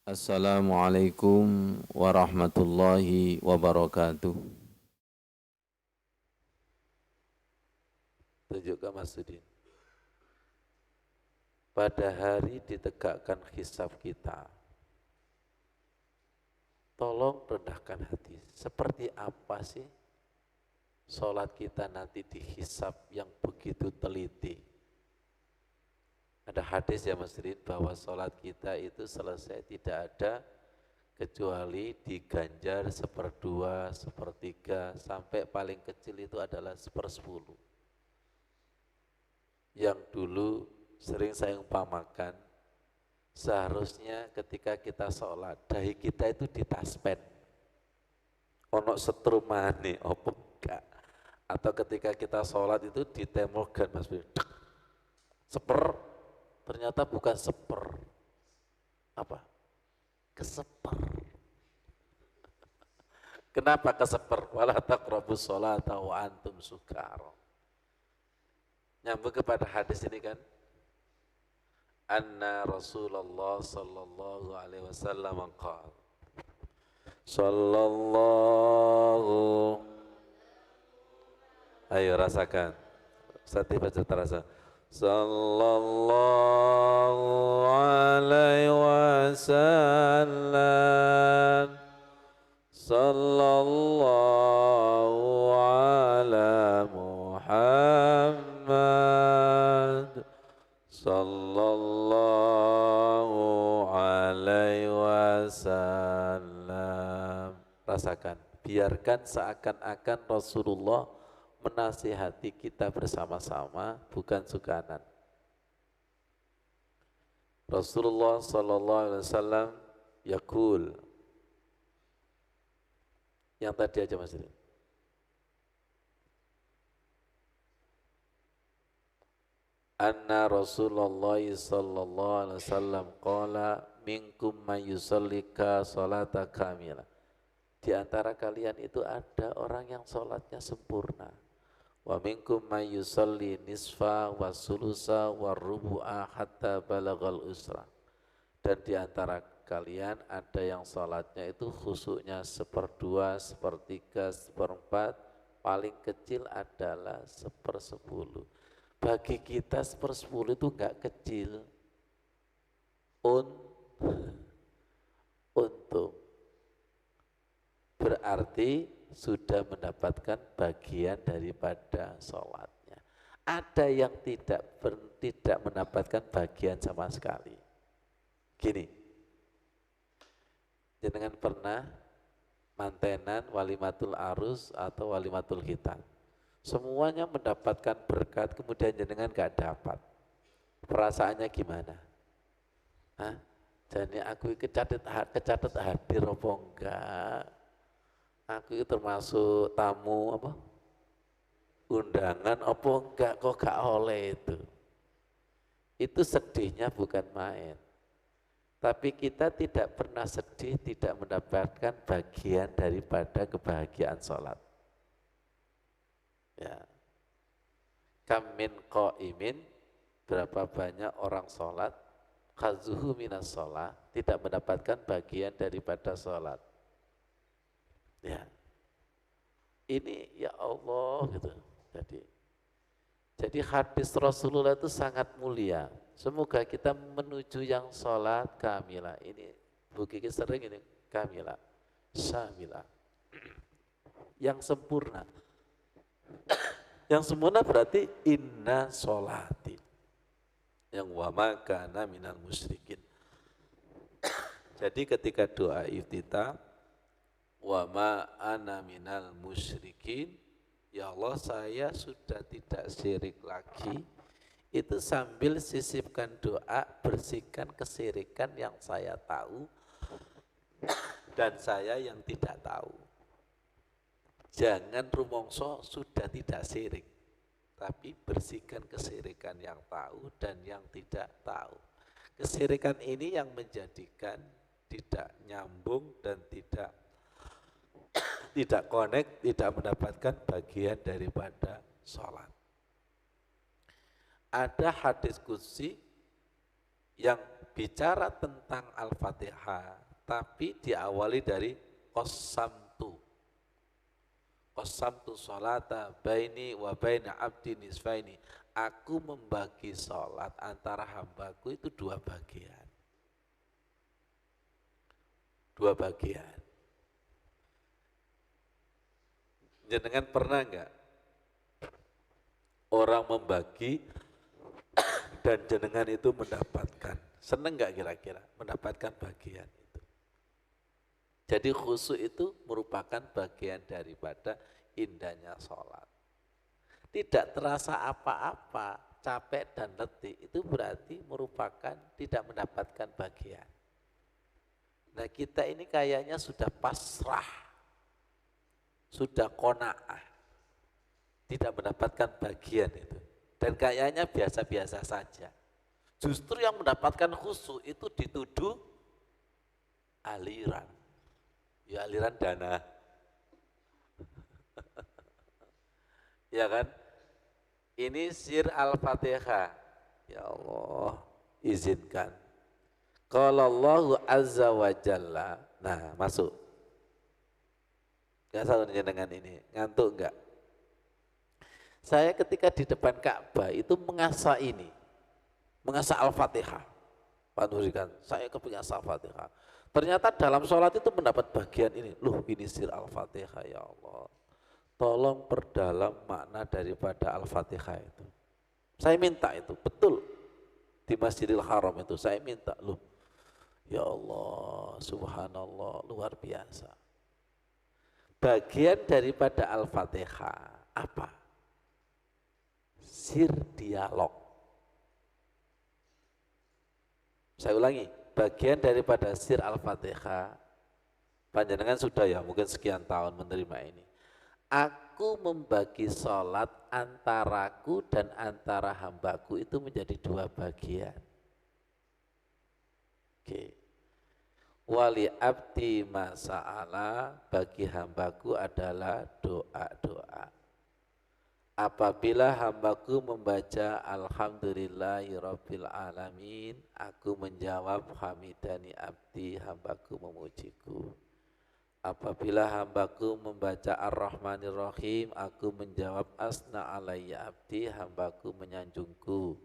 Assalamualaikum warahmatullahi wabarakatuh. Tunjuk ke Mas Sudin. Pada hari ditegakkan hisab kita, tolong rendahkan hati. Seperti apa sih sholat kita nanti dihisab yang begitu teliti? Ada hadis ya Mas Sudin bahwa sholat kita itu selesai tidak ada kecuali diganjar seperdua, sepertiga, sampai paling kecil itu adalah sepersepuluh. Yang dulu sering saya umpamakan, seharusnya ketika kita sholat, dahi kita itu ditaspen. Ono setrumane, opo enggak. Atau ketika kita sholat itu ditemogan, Mas Bim. Seper, ternyata bukan seper. Apa? Keseper. Kenapa keseper? Wala taqrabus sholata wa antum sukara. Nyambung kepada hadis ini kan, anna Rasulullah sallallahu alaihi wasallam qala sallallahu, ayo rasakan, sati baca terasa, sallallahu alaihi wasallam, sallallahu ala Muhammad, sallallahu alaihi wasallam. Rasakan, biarkan seakan-akan Rasulullah menasihati kita bersama-sama, bukan sukanan. Rasulullah sallallahu alaihi wasallam yaqul, yang tadi aja Mas. Anna Rasulullah sallallahu alaihi wasallam qala minkum may yusallika salata kamila. Di antara kalian itu ada orang yang salatnya sempurna. Wa minkum may yusalli nisfa wa sulusa wa rubu'a hatta balagal usra. Dan di antara kalian ada yang salatnya itu khusyuknya seperdua, sepertiga, seperempat, paling kecil adalah sepersepuluh. Bagi kita sepersepuluh itu enggak kecil. Untung. Berarti sudah mendapatkan bagian daripada sholatnya. Ada yang tidak mendapatkan bagian sama sekali. Gini, jenengan pernah mantenan walimatul arus atau walimatul khitan? Semuanya mendapatkan berkat, kemudian jenengan gak dapat. Perasaannya gimana? Hah? Jadi aku kecatet hadir apa enggak? Aku itu termasuk tamu apa? Undangan apa enggak, kok gak oleh itu? Itu sedihnya bukan main. Tapi kita tidak pernah sedih tidak mendapatkan bagian daripada kebahagiaan sholat. Ya. Kam min qaimin, berapa banyak orang sholat, khazuhu minas sholat, tidak mendapatkan bagian daripada sholat. Ya. Ini ya Allah gitu. Jadi hadis Rasulullah itu sangat mulia. Semoga kita menuju yang sholat kamilah. Ini Bu Kiki sering ini kamilah, syamilah, yang sempurna. Yang sempurna berarti inna sholati, yang wa makana minal musyrikin. Jadi ketika doa iftitah, wa ma ana minal musyrikin, ya Allah saya sudah tidak syirik lagi, itu sambil sisipkan doa, bersihkan kesyirikan yang saya tahu dan saya yang tidak tahu. Jangan rumongso sudah tidak syirik, tapi bersihkan kesyirikan yang tahu dan yang tidak tahu. Kesyirikan ini yang menjadikan tidak nyambung dan tidak connect, tidak mendapatkan bagian daripada sholat. Ada hadis qudsi yang bicara tentang Al-Fatihah, tapi diawali dari qasamtu. Qasamtu sholata baini wa baina abdi nisfaini. Aku membagi sholat antara hambaku itu dua bagian. Dua bagian. Jenengan pernah enggak orang membagi dan jenengan itu mendapatkan? Seneng enggak kira-kira mendapatkan bagian itu? Jadi khusyuk itu merupakan bagian daripada indahnya sholat. Tidak terasa apa-apa, capek dan letih, itu berarti merupakan tidak mendapatkan bagian. Nah kita ini kayaknya sudah pasrah, sudah qanaah, tidak mendapatkan bagian itu. Dan kayaknya biasa-biasa saja. Justru yang mendapatkan khusyuk itu dituduh aliran. Ya aliran dana. Ya kan? Ini sir Al-Fatihah. Ya Allah, izinkan. Qala Allahu azza wa jalla. Nah, masuk. Enggak salah dengan ini. Ngantuk enggak? Saya ketika di depan Ka'bah itu mengasah ini. Mengasah Al-Fatihah. Pak Nurikan, saya kepingin Al-Fatihah. Ternyata dalam sholat itu mendapat bagian ini. Loh, ini sir Al-Fatihah, ya Allah. Tolong perdalam makna daripada Al-Fatihah itu. Saya minta itu, betul. Di Masjidil Haram itu, saya minta. Loh, ya Allah, subhanallah, luar biasa. Bagian daripada Al-Fatihah, apa? Sir dialog. Saya ulangi, bagian daripada sir Al-Fatihah, panjenengan sudah ya mungkin sekian tahun menerima ini. Aku membagi sholat antaraku dan antara hambaku itu menjadi dua bagian. Oke. Wali abdi masa'ala, bagi hambaku adalah doa-doa. Apabila hambaku membaca Alhamdulillahirabbil alamin, aku menjawab hamidani abdi, hambaku memujiku. Apabila hambaku membaca Ar-Rahmanir Rahim, aku menjawab asna alayya abdi, hambaku menyanjungku.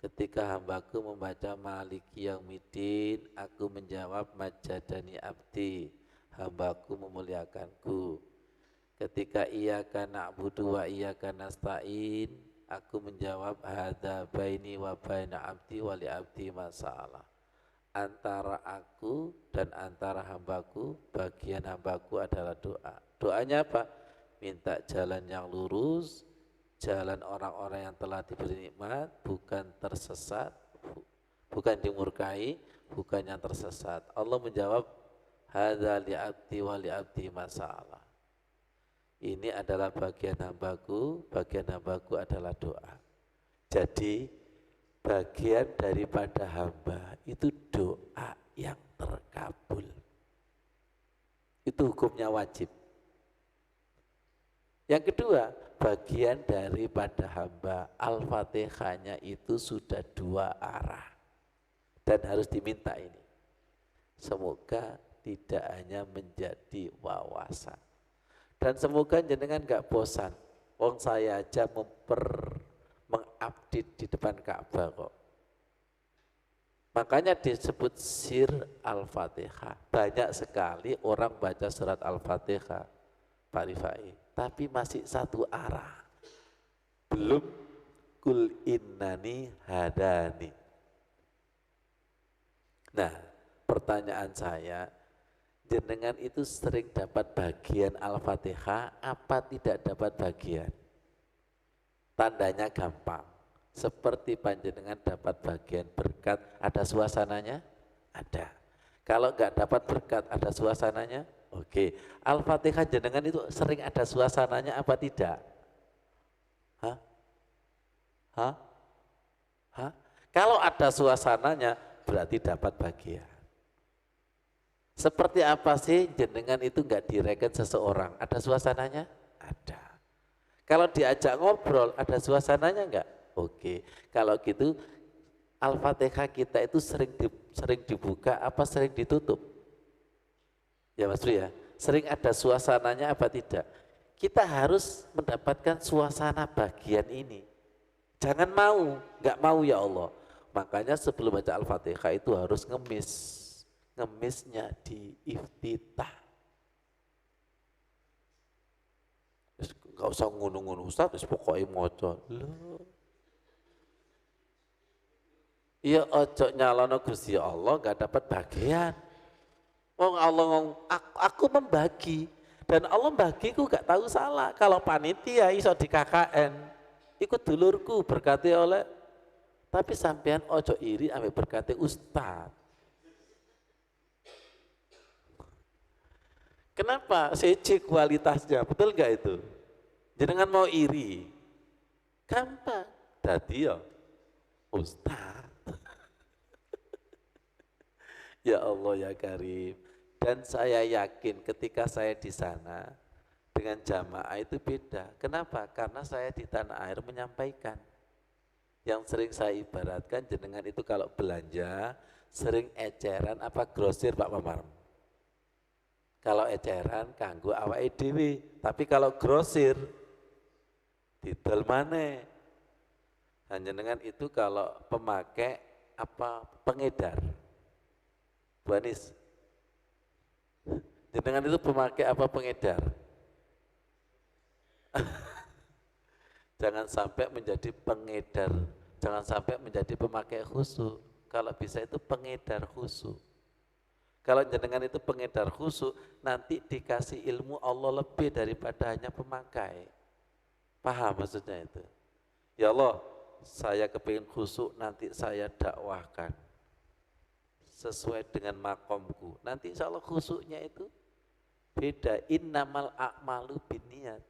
Ketika hambaku membaca Maliki Yaumiddin, aku menjawab majadani abdi, hambaku memuliakanku. Ketika iyyaka na'budu wa iyyaka nasta'in, aku menjawab hadza baini wa baina abdi wa li abdi masa'alah. Antara aku dan antara hambaku, bagian hambaku adalah doa. Doanya apa? Minta jalan yang lurus, jalan orang-orang yang telah diberi nikmat, bukan tersesat, bukan dimurkai, bukan yang tersesat. Allah menjawab hadza li abdi wa li abdi masa'alah. Ini adalah bagian hambaku adalah doa. Jadi bagian daripada hamba itu doa yang terkabul. Itu hukumnya wajib. Yang kedua, bagian daripada hamba Al-Fatihahnya itu sudah dua arah. Dan harus diminta ini. Semoga tidak hanya menjadi wawasan. Dan semoga jenengan gak bosan. Wong saya aja mengupdate di depan Ka'bah kok. Makanya disebut sir Al-Fatihah. Banyak sekali orang baca surat Al-Fatihah, Pak Rifai, tapi masih satu arah. Belum kul innani hadani. Nah, pertanyaan saya, jenengan itu sering dapat bagian Al-Fatihah apa tidak dapat bagian? Tandanya gampang. Seperti panjenengan dapat bagian berkat, ada suasananya? Ada. Kalau enggak dapat berkat, ada suasananya? Oke. Al-Fatihah jenengan itu sering ada suasananya apa tidak? Hah? Hah? Hah? Kalau ada suasananya, berarti dapat bagian. Seperti apa sih jenengan itu enggak direken seseorang? Ada suasananya? Ada. Kalau diajak ngobrol, ada suasananya enggak? Oke. Kalau gitu Al-Fatihah kita itu sering dibuka apa sering ditutup? Ya Mas Bri ya, sering ada suasananya apa tidak? Kita harus mendapatkan suasana bagian ini. Jangan mau, nggak mau ya Allah. Makanya sebelum baca Al-Fatihah itu harus ngemis. Ngemisnya di iftitah. Nggak usah ngunung-ngunung Ustaz, pokoknya moco. Loh. Iya ojo nyalono Gusti Allah nggak dapat bagian. Oh Allah ngomong, aku membagi. Dan Allah bagiku gak tahu salah. Kalau panitia iso di KKN, ikut dulurku berkati oleh, tapi sampean ojo iri ambil berkati Ustad. Kenapa? Seci kualitasnya, betul gak itu? Jangan mau iri. Gampang. Dadi ya Ustad. Ya Allah ya Karim. Dan saya yakin ketika saya di sana dengan jamaah itu beda. Kenapa? Karena saya di tanah air menyampaikan. Yang sering saya ibaratkan jenengan itu kalau belanja sering eceran apa grosir Pak Mamar. Kalau eceran kanggo awake dhewe, tapi kalau grosir didol maneh. Jenengan itu kalau pemakai apa pengedar. Bu Anis, jenengan itu pemakai apa pengedar? Jangan sampai menjadi pengedar, jangan sampai menjadi pemakai khusyuk. Kalau bisa itu pengedar khusyuk. Kalau jenengan itu pengedar khusyuk, nanti dikasih ilmu Allah lebih daripada hanya pemakai. Paham maksudnya itu? Ya Allah, saya kepingin khusyuk, nanti saya dakwahkan sesuai dengan makomku. Nanti insya Allah khusyuknya itu beda. Innamal a'malu binniyat.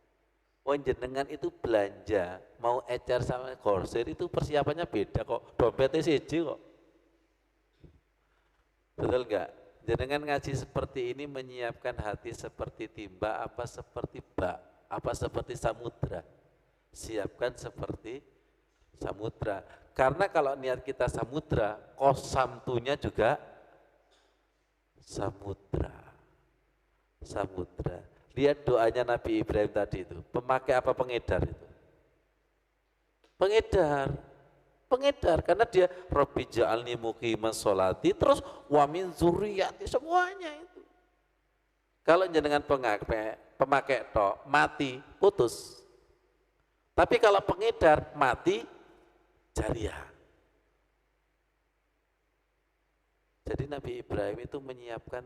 Jenengan itu belanja mau ecer sama korsir itu persiapannya beda kok. Dompetnya siji kok. Betul enggak? Jenengan ngaji seperti ini menyiapkan hati seperti timba apa seperti bak apa seperti samudra. Siapkan seperti samudra. Karena kalau niat kita samudra, kosamtunya juga samudra. Samudra. Lihat doanya Nabi Ibrahim tadi itu. Pemakai apa pengedar itu? Pengedar. Pengedar karena dia Rabbi ja'alni muqimas sholati terus wa min dzurriyyati semuanya itu. Kalau jenengan pemakai tok mati putus. Tapi kalau pengedar mati jariah. Jadi Nabi Ibrahim itu menyiapkan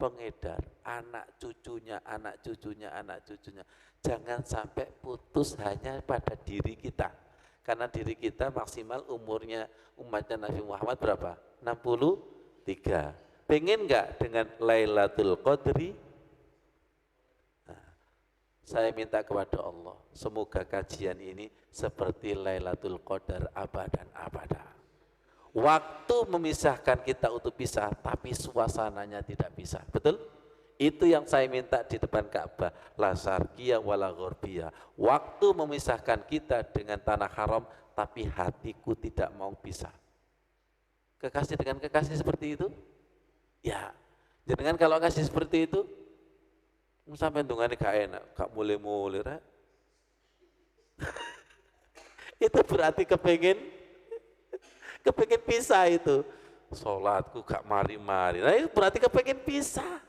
pengedar, anak cucunya, anak cucunya, anak cucunya. Jangan sampai putus hanya pada diri kita. Karena diri kita maksimal umurnya umatnya Nabi Muhammad berapa? 63. Pengen enggak dengan Lailatul Qadri? Nah, saya minta kepada Allah, semoga kajian ini seperti Lailatul Qadar abadan abada. Waktu memisahkan kita untuk pisah, tapi suasananya tidak bisa. Betul? Itu yang saya minta di depan Ka'bah. La syarqiyah wala gharbiyah. Waktu memisahkan kita dengan tanah haram, tapi hatiku tidak mau pisah. Kekasih dengan kekasih seperti itu? Ya. Jangan kalau kasih seperti itu, sampai dungane gak enak, gak mulai-mulai. Itu berarti kepengin pisah itu. Sholatku gak mari-mari. Nah itu berarti kepengin pisah.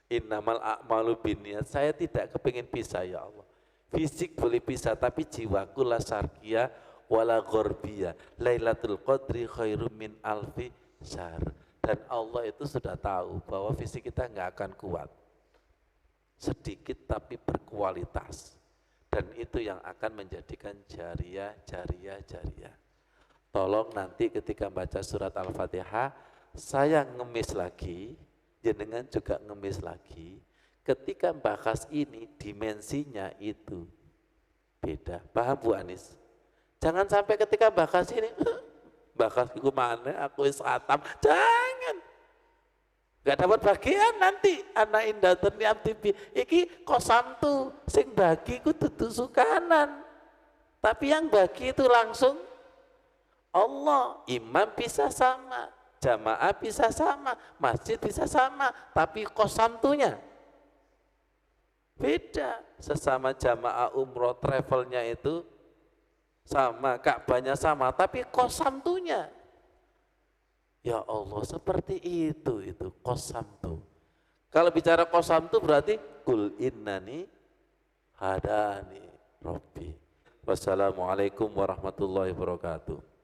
Innamal a'malu binniyat. Saya tidak kepengin pisah ya Allah. Fisik boleh pisah tapi jiwaku la syarqiyah wala gharbiyah. Lailatul Qadri khairum min alfi syahr. Dan Allah itu sudah tahu bahwa fisik kita nggak akan kuat. Sedikit tapi berkualitas. Dan itu yang akan menjadikan jariah. Tolong nanti ketika baca surat Al-Fatihah, saya ngemis lagi, jenengan juga ngemis lagi. Ketika bahas ini, dimensinya itu beda. Paham Bu Anis? Jangan sampai ketika bahas ini, bahas itu mana, aku khatam. Jangan. Gak dapat bagian nanti. Anak indatun ni'amtibi. Iki kosamtu, sing bagi ku dudu sukanan. Tapi yang bagi itu langsung Allah, imam bisa sama, jamaah bisa sama, masjid bisa sama, tapi kosamtunya beda. Sesama jamaah umroh travelnya itu sama, Ka'bahnya sama, tapi kosamtunya. Ya Allah, seperti itu kosamtu. Kalau bicara kosamtu berarti kul innani hadani Rabbi. Wassalamualaikum warahmatullahi wabarakatuh.